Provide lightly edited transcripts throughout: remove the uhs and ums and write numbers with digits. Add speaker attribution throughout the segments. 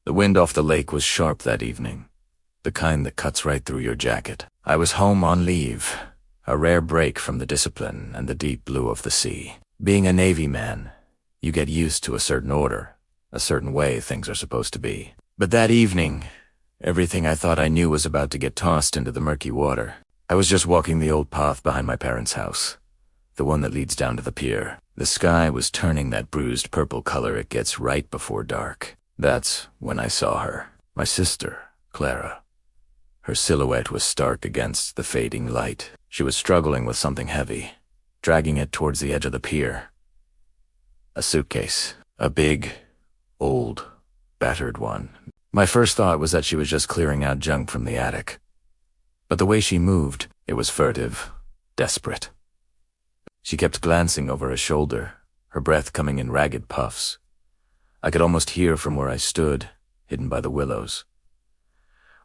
Speaker 1: The wind off the lake was sharp that evening, the kind that cuts right through your jacket. I was home on leave, a rare break from the discipline and the deep blue of the sea. Being a Navy man, you get used to a certain order, a certain way things are supposed to be. But that evening, everything I thought I knew was about to get tossed into the murky water. I was just walking the old path behind my parents' house, the one that leads down to the pier. The sky was turning that bruised purple color it gets right before dark. That's when I saw her, my sister, Clara. Her silhouette was stark against the fading light. She was struggling with something heavy, dragging it towards the edge of the pier. A suitcase, a big, old, battered one. My first thought was that she was just clearing out junk from the attic. But the way she moved, it was furtive, desperate. She kept glancing over her shoulder, her breath coming in ragged puffs. I could almost hear from where I stood, hidden by the willows.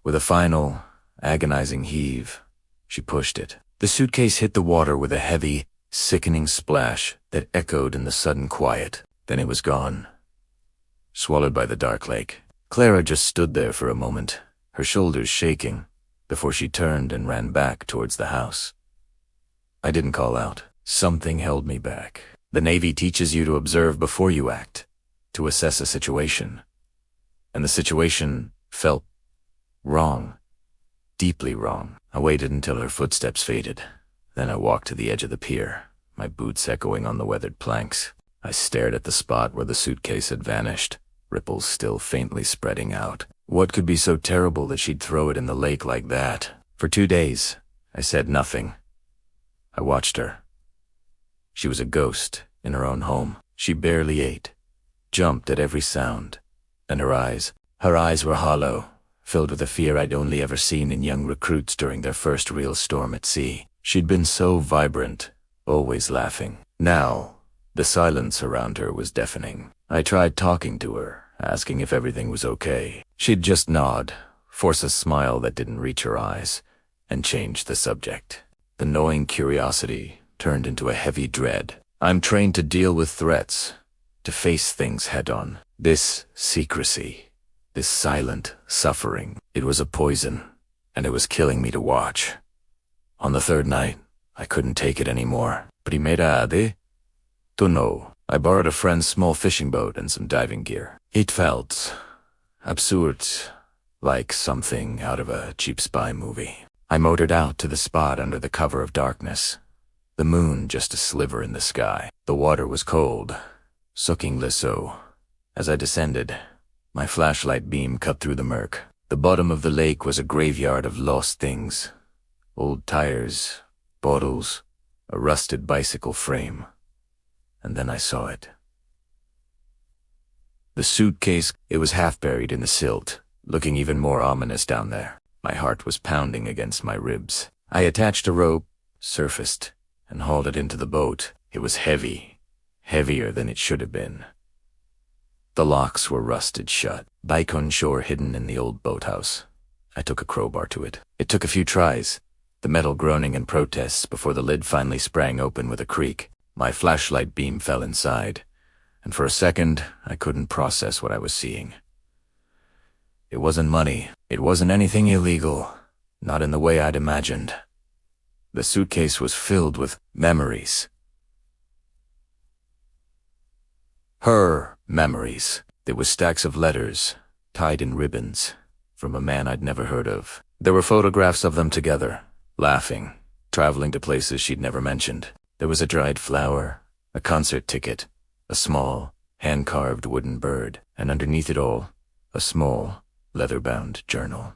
Speaker 1: With a final, agonizing heave, she pushed it. The suitcase hit the water with a heavy, sickening splash that echoed in the sudden quiet. Then it was gone, swallowed by the dark lake. Clara just stood there for a moment, her shoulders shaking, before she turned and ran back towards the house. I didn't call out. Something held me back. The Navy teaches you to observe before you act, to assess a situation. And the situation felt wrong, deeply wrong. I waited until her footsteps faded. Then I walked to the edge of the pier, my boots echoing on the weathered planks. I stared at the spot where the suitcase had vanished, ripples still faintly spreading out. What could be so terrible that she'd throw it in the lake like that? For 2 days, I said nothing. I watched her. She was a ghost in her own home. She barely ate, jumped at every sound. And her eyes were hollow, filled with a fear I'd only ever seen in young recruits during their first real storm at sea. She'd been so vibrant, always laughing. Now, the silence around her was deafening. I tried talking to her, asking if everything was okay. She'd just nod, force a smile that didn't reach her eyes, and change the subject. The gnawing curiosity turned into a heavy dread. I'm trained to deal with threats, to face things head-on. This secrecy, this silent suffering, it was a poison, and it was killing me to watch. On the 3rd night, I couldn't take it anymore. Primera de? To know. I borrowed a friend's small fishing boat and some diving gear. It felt absurd, like something out of a cheap spy movie. I motored out to the spot under the cover of darkness, the moon just a sliver in the sky. The water was cold, soaking so. As I descended, my flashlight beam cut through the murk. The bottom of the lake was a graveyard of lost things. Old tires, bottles, a rusted bicycle frame. And then I saw it. The suitcase, it was half buried in the silt, looking even more ominous down there. My heart was pounding against my ribs. I attached a rope, surfaced, and hauled it into the boat. It was heavy, heavier than it should have been. The locks were rusted shut, bike on shore hidden in the old boathouse. I took a crowbar to it. It took a few tries, the metal groaning in protests before the lid finally sprang open with a creak. My flashlight beam fell inside, and for a second I couldn't process what I was seeing. It wasn't money. It wasn't anything illegal, not in the way I'd imagined. The suitcase was filled with memories. Her memories. There were stacks of letters, tied in ribbons, from a man I'd never heard of. There were photographs of them together, laughing, traveling to places she'd never mentioned. There was a dried flower, a concert ticket, a small, hand-carved wooden bird, and underneath it all, a small, leather-bound journal.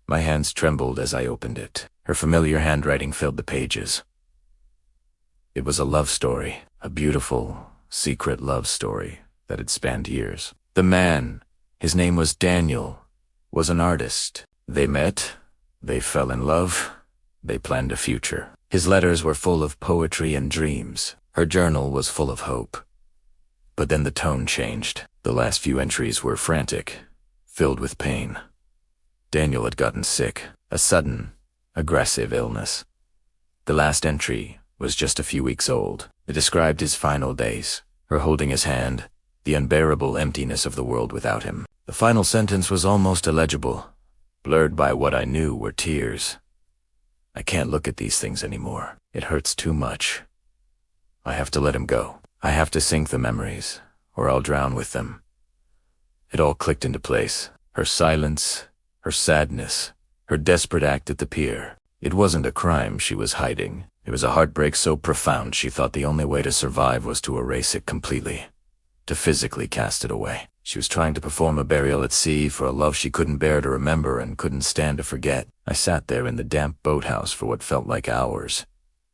Speaker 1: My hands trembled as I opened it. Her familiar handwriting filled the pages. It was a love story, a beautiful, secret love story that had spanned years. The man, his name was Daniel, was an artist. They met, they fell in love, they planned a future. His letters were full of poetry and dreams. Her journal was full of hope. But then the tone changed. The last few entries were frantic, filled with pain. Daniel had gotten sick, a sudden, aggressive illness. The last entry was just a few weeks old. It described his final days, her holding his hand, the unbearable emptiness of the world without him. The final sentence was almost illegible, blurred by what I knew were tears. I can't look at these things anymore. It hurts too much. I have to let him go. I have to sink the memories, or I'll drown with them. It all clicked into place. Her silence, her sadness, her desperate act at the pier. It wasn't a crime she was hiding. It was a heartbreak so profound she thought the only way to survive was to erase it completely, to physically cast it away. She was trying to perform a burial at sea for a love she couldn't bear to remember and couldn't stand to forget. I sat there in the damp boathouse for what felt like hours.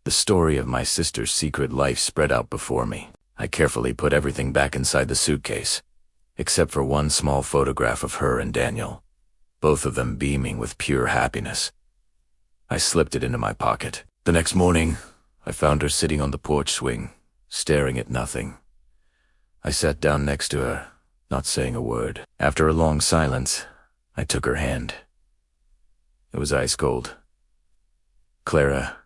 Speaker 1: The story of my sister's secret life spread out before me. I carefully put everything back inside the suitcase, except for one small photograph of her and Daniel, both of them beaming with pure happiness. I slipped it into my pocket. The next morning, I found her sitting on the porch swing, staring at nothing. I sat down next to her, not saying a word. After a long silence, I took her hand. It was ice cold. "Clara,"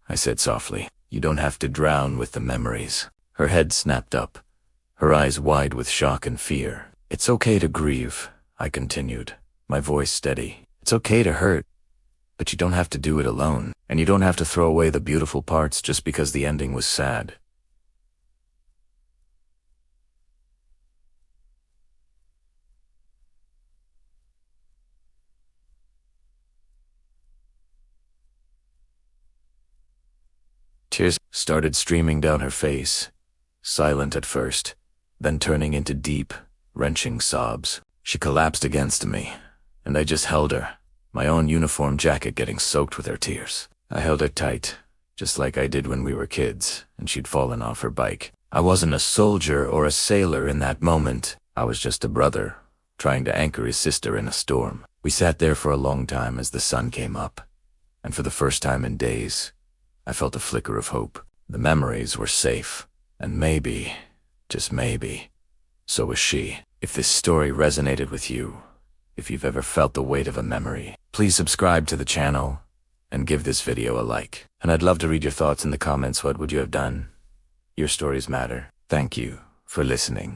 Speaker 1: I said softly, "you don't have to drown with the memories." Her head snapped up, her eyes wide with shock and fear. "It's okay to grieve," I continued, my voice steady. "It's okay to hurt, but you don't have to do it alone, and you don't have to throw away the beautiful parts just because the ending was sad." Tears started streaming down her face, silent at first, then turning into deep, wrenching sobs. She collapsed against me, and I just held her, my own uniform jacket getting soaked with her tears. I held her tight, just like I did when we were kids, and she'd fallen off her bike. I wasn't a soldier or a sailor in that moment. I was just a brother, trying to anchor his sister in a storm. We sat there for a long time as the sun came up, and for the first time in days, I felt a flicker of hope. The memories were safe, and maybe, just maybe, so was she. If this story resonated with you, if you've ever felt the weight of a memory, please subscribe to the channel and give this video a like. And I'd love to read your thoughts in the comments. What would you have done? Your stories matter. Thank you for listening.